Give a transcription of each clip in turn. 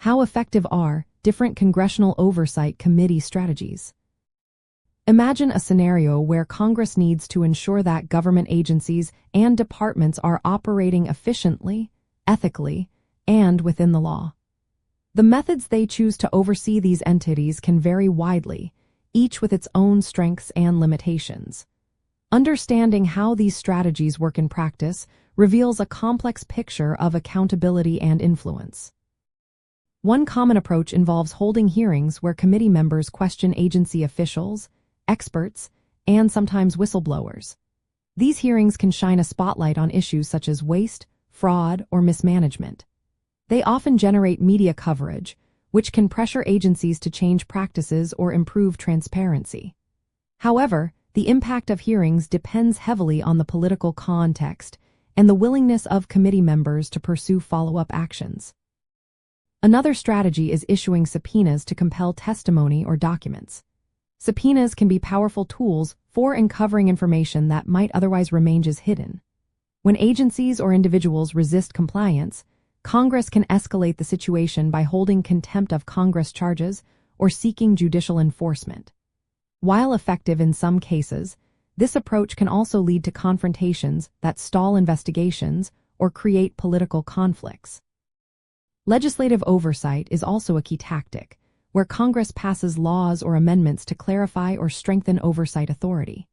How effective are different Congressional Oversight Committee strategies? Imagine a scenario where Congress needs to ensure that government agencies and departments are operating efficiently, ethically, and within the law. The methods they choose to oversee these entities can vary widely, each with its own strengths and limitations. Understanding how these strategies work in practice reveals a complex picture of accountability and influence. One common approach involves holding hearings where committee members question agency officials, experts, and sometimes whistleblowers. These hearings can shine a spotlight on issues such as waste, fraud, or mismanagement. They often generate media coverage, which can pressure agencies to change practices or improve transparency. However, the impact of hearings depends heavily on the political context and the willingness of committee members to pursue follow-up actions. Another strategy is issuing subpoenas to compel testimony or documents. Subpoenas can be powerful tools for uncovering information that might otherwise remain as hidden. When agencies or individuals resist compliance, Congress can escalate the situation by holding contempt of Congress charges or seeking judicial enforcement. While effective in some cases, this approach can also lead to confrontations that stall investigations or create political conflicts. Legislative oversight is also a key tactic, where Congress passes laws or amendments to clarify or strengthen oversight authority.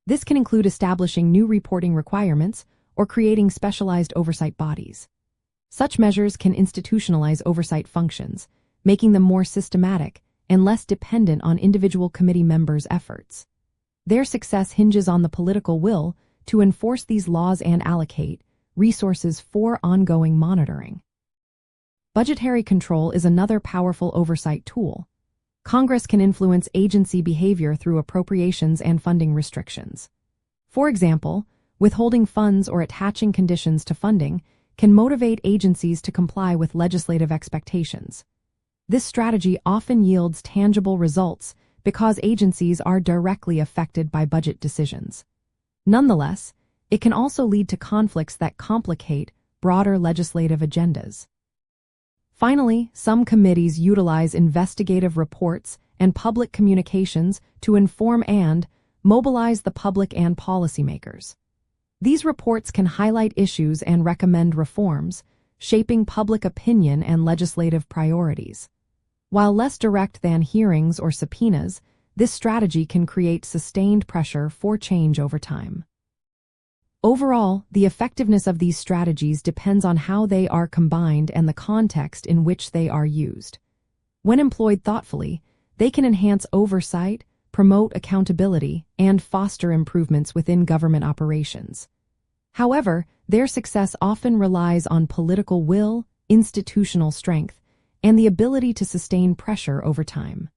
This can include establishing new reporting requirements or creating specialized oversight bodies. Such measures can institutionalize oversight functions, making them more systematic and less dependent on individual committee members' efforts. Their success hinges on the political will to enforce these laws and allocate resources for ongoing monitoring. Budgetary control is another powerful oversight tool. Congress can influence agency behavior through appropriations and funding restrictions. For example, withholding funds or attaching conditions to funding can motivate agencies to comply with legislative expectations. This strategy often yields tangible results because agencies are directly affected by budget decisions. Nonetheless, it can also lead to conflicts that complicate broader legislative agendas. Finally, some committees utilize investigative reports and public communications to inform and mobilize the public and policymakers. These reports can highlight issues and recommend reforms, shaping public opinion and legislative priorities. While less direct than hearings or subpoenas, this strategy can create sustained pressure for change over time. Overall, the effectiveness of these strategies depends on how they are combined and the context in which they are used. When employed thoughtfully, they can enhance oversight, promote accountability, and foster improvements within government operations. However, their success often relies on political will, institutional strength, and the ability to sustain pressure over time.